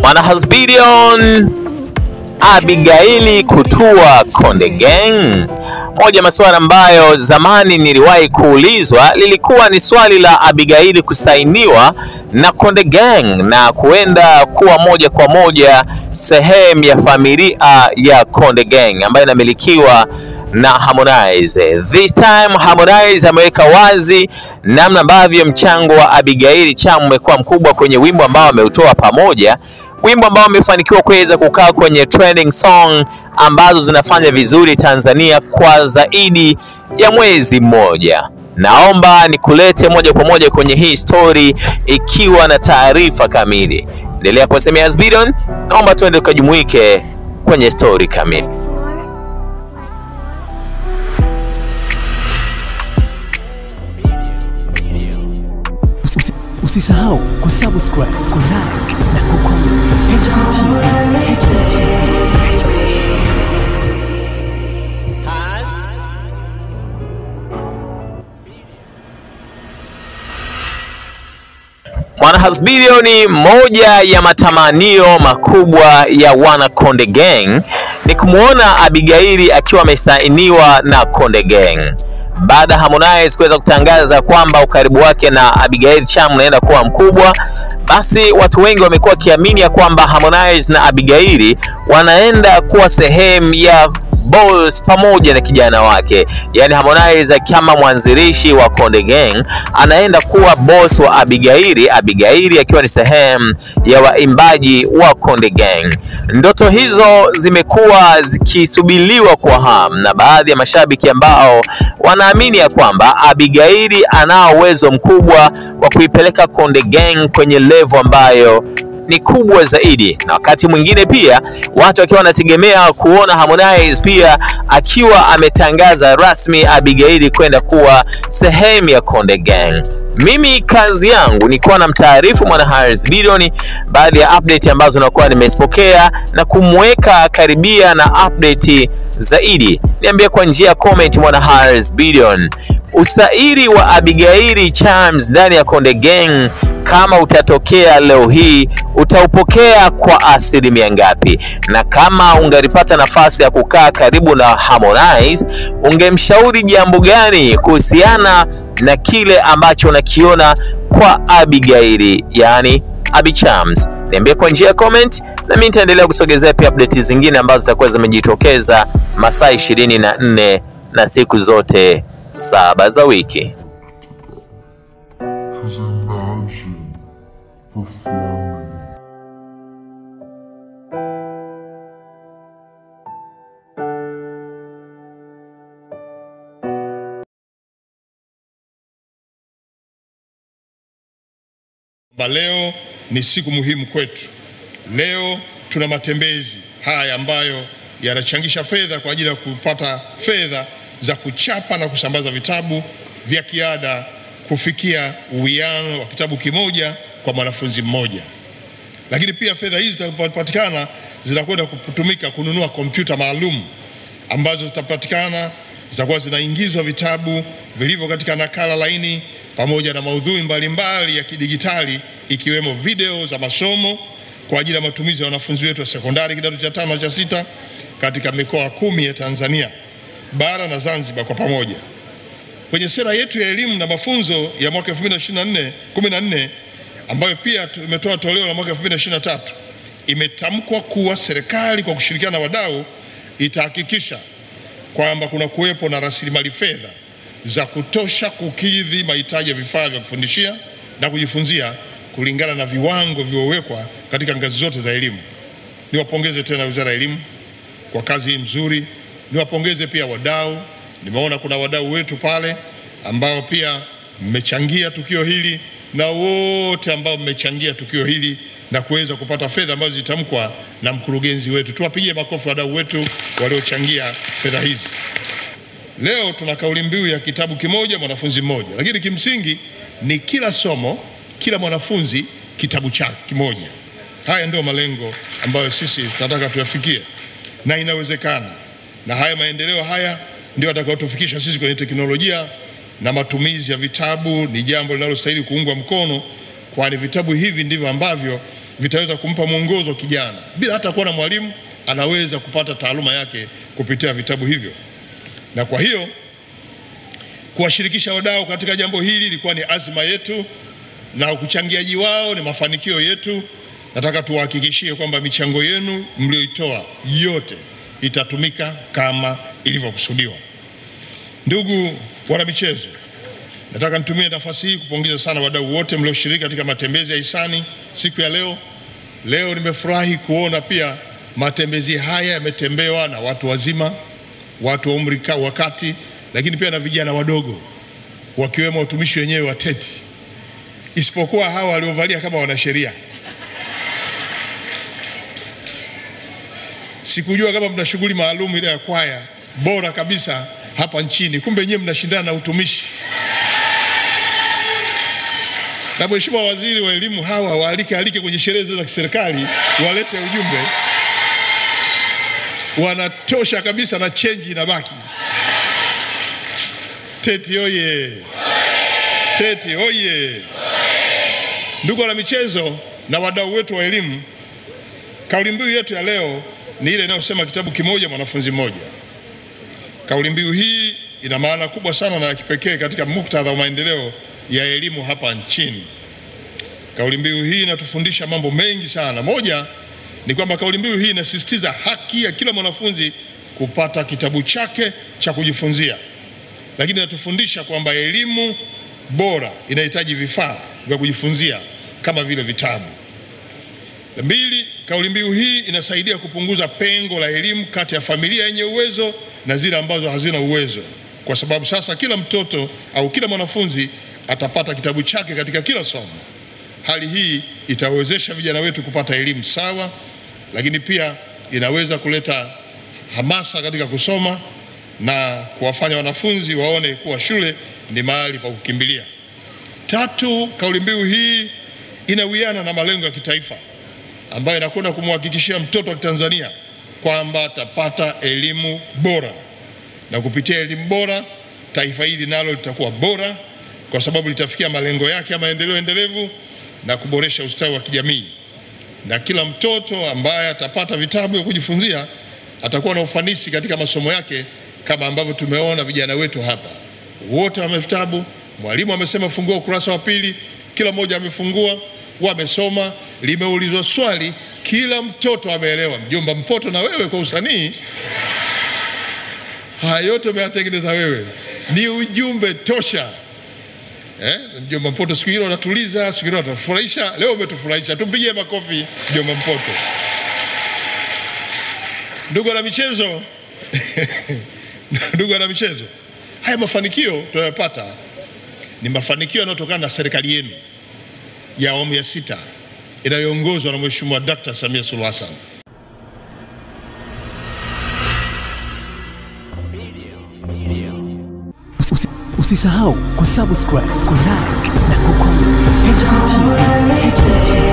Mwanahasbidion Abigaili kutua Konde Gang. Moja masuala ambayo zamani niliwahi kuulizwa lilikuwa ni swali la Abigaili kusainiwa na Konde Gang na kuenda kuwa moja kwa moja sehemu ya familia ya Konde Gang ambayo inamilikiwa na Harmonize. This time Harmonize ameweka wazi namna ambavyo mchango wa Abigaili Cham umekuwa mkubwa kwenye wimbo ambao ameutoa pamoja, wimbo ambao umefanikiwa kuweza kukaa kwenye trending song ambazo zinafanya vizuri Tanzania kwa zaidi ya mwezi mmoja. Naomba nikulete moja kwa moja kwenye hii story ikiwa na taarifa kamili. Endelea kusemea Hasbidion, naomba tuende tukajumuike kwenye story kamili. Usisahau kusubscribe, kulike na kucomment. HBTV. Mwanahasbidion ni moja ya matamanio makubwa ya wana Konde Gang ni kumuona Abigaili akiwa amesainiwa na Konde Gang. Baada ya Harmonize kuweza kutangaza kwamba ukaribu wake na Abigaili Cham unaenda kuwa mkubwa, basi watu wengi wamekuwa kiamini ya kwamba Harmonize na Abigaili wanaenda kuwa sehemu ya boss pamoja na kijana wake. Yani Harmonize kama mwanzilishi wa Konde Gang anaenda kuwa boss wa Abigaili, Abigaili akiwa ni sehemu ya waimbaji wa Konde Gang. Ndoto hizo zimekuwa zikisubiriwa kwa hamu na baadhi ya mashabiki ambao wanaamini ya kwamba Abigaili ana uwezo mkubwa wa kuipeleka Konde Gang kwenye level ambayo ni kubwa zaidi, na wakati mwingine pia watu wakiwa wanategemea kuona Harmonize pia akiwa ametangaza rasmi Abigaili kwenda kuwa sehemu ya Konde Gang. Mimi kazi yangu ni kuwa na mtaarifu Mwanahasbidion baadhi ya update ambazo nakuwa nimezipokea na kumweka karibia na update zaidi. Niambie kwa njia ya comment Mwanahasbidion, usairi wa Abigaili Cham ndani ya Konde Gang kama utatokea leo hii utaupokea kwa asilimia ngapi? Na kama ungalipata nafasi ya kukaa karibu na Harmonize, ungemshauri jambo gani kuhusiana na kile ambacho unakiona kwa Abigaili, yani Abi Cham? Niambie kwa njia ya comment na mimi nitaendelea kusogezea pia updates zingine ambazo zitakuwa zimejitokeza masaa 24 na siku zote 7 za wiki. Leo ni siku muhimu kwetu. Leo tuna matembezi haya ambayo yanachangisha fedha kwa ajili ya kupata fedha za kuchapa na kusambaza vitabu vya kiada kufikia uwiano wa kitabu kimoja kwa mwanafunzi mmoja. Lakini pia fedha hizi zitakapopatikana zitakwenda kutumika kununua kompyuta maalum ambazo zitapatikana, zitakuwa zinaingizwa vitabu vilivyo katika nakala laini pamoja na maudhui mbalimbali ya kidijitali ikiwemo video za masomo kwa ajili ya matumizi ya wanafunzi wetu wa sekondari kidato cha 5 na cha 6 katika mikoa 10 ya Tanzania bara na Zanzibar kwa pamoja. Kwenye sera yetu ya elimu na mafunzo ya mwaka 2014 ambayo pia tumetoa toleo la mwaka 2023, imetamkwa kuwa serikali kwa kushirikiana na wadau itahakikisha kwamba kuna kuwepo na rasilimali fedha za kutosha kukidhi mahitaji ya vifaa vya kufundishia na kujifunzia kulingana na viwango vilivyowekwa katika ngazi zote za elimu. Niwapongeze tena Wizara ya Elimu kwa kazi hii nzuri. Niwapongeze pia wadau. Nimeona kuna wadau wetu pale ambao pia mmechangia tukio hili, na wote ambao mmechangia tukio hili na kuweza kupata fedha ambazo zitamkwa na mkurugenzi wetu. Tuwapigie makofi wadau wetu waliochangia fedha hizi. Leo tuna kauli mbiu ya kitabu kimoja mwanafunzi mmoja, lakini kimsingi ni kila somo, kila mwanafunzi kitabu chake kimoja. Haya ndio malengo ambayo sisi tunataka tuyafikie, na inawezekana. Na haya maendeleo haya ndio atakayotufikisha sisi kwenye teknolojia na matumizi ya vitabu. Ni jambo linalostahili kuungwa mkono, kwani vitabu hivi ndivyo ambavyo vitaweza kumpa mwongozo kijana. Bila hata kuwa na mwalimu, anaweza kupata taaluma yake kupitia vitabu hivyo. Na kwa hiyo kuwashirikisha wadau katika jambo hili ilikuwa ni azma yetu, na ukuchangiaji wao ni mafanikio yetu. Nataka tuwahakikishie kwamba michango yenu mlioitoa yote itatumika kama ilivyokusudiwa. Ndugu wana michezo, nataka nitumie nafasi hii kupongeza sana wadau wote mlioshiriki katika matembezi ya hisani siku ya leo. Leo nimefurahi kuona pia matembezi haya yametembewa na watu wazima, watu wa umri wa kati, lakini pia na vijana wadogo, wakiwemo watumishi wenyewe wa TETI, isipokuwa hawa waliovalia kama wanasheria. Sikujua kama mna shughuli maalum ile ya kwaya bora kabisa hapa nchini, kumbe nyewe mnashindana na utumishi. Na Mheshimiwa Waziri wa Elimu, hawa waalike kwenye sherehe za kiserikali, walete ujumbe, wanatosha kabisa na change inabaki. TETI oye! TETI oye! Ndugu wana michezo na wadau wetu wa elimu, kauli mbiu yetu ya leo ni ile inayosema kitabu kimoja mwanafunzi mmoja. Kauli mbiu hii ina maana kubwa sana na ya kipekee katika muktadha wa maendeleo ya elimu hapa nchini. Kauli mbiu hii inatufundisha mambo mengi sana. Moja ni kwamba kauli mbiu hii inasisitiza haki ya kila mwanafunzi kupata kitabu chake cha kujifunzia, lakini inatufundisha kwamba elimu bora inahitaji vifaa vya kujifunzia kama vile vitabu. Mbili, kauli mbiu hii inasaidia kupunguza pengo la elimu kati ya familia yenye uwezo na zile ambazo hazina uwezo, kwa sababu sasa kila mtoto au kila mwanafunzi atapata kitabu chake katika kila somo. Hali hii itawezesha vijana wetu kupata elimu sawa, lakini pia inaweza kuleta hamasa katika kusoma na kuwafanya wanafunzi waone kuwa shule ni mahali pa kukimbilia. Tatu, kauli mbiu hii inawiana na malengo ya kitaifa ambayo inakwenda kumhakikishia mtoto wa Tanzania kwamba atapata elimu bora, na kupitia elimu bora taifa hili nalo litakuwa bora, kwa sababu litafikia malengo yake ya maendeleo endelevu na kuboresha ustawi wa kijamii. Na kila mtoto ambaye atapata vitabu vya kujifunzia atakuwa na ufanisi katika masomo yake, kama ambavyo tumeona vijana wetu hapa wote wame vitabu. Mwalimu amesema fungua ukurasa wa pili, kila mmoja amefungua, wamesoma, limeulizwa swali, kila mtoto ameelewa. Mjomba Mpoto, na wewe kwa usanii haya yote umeyatengeneza wewe, ni ujumbe tosha. Mjomba Mpoto siku hilo anatuliza, siku hilo anatufurahisha, leo umetufurahisha. Tumpigie makofi Mjomba Mpoto. Ndugu na michezo ndugu na michezo, haya mafanikio tunayopata ni mafanikio yanayotokana na serikali yenu ya awamu ya 6 inayoongozwa na Mheshimiwa Dr. Samia Suluhu Hassan. Usisahau kusubscribe, kulike na kucomment. HBTV.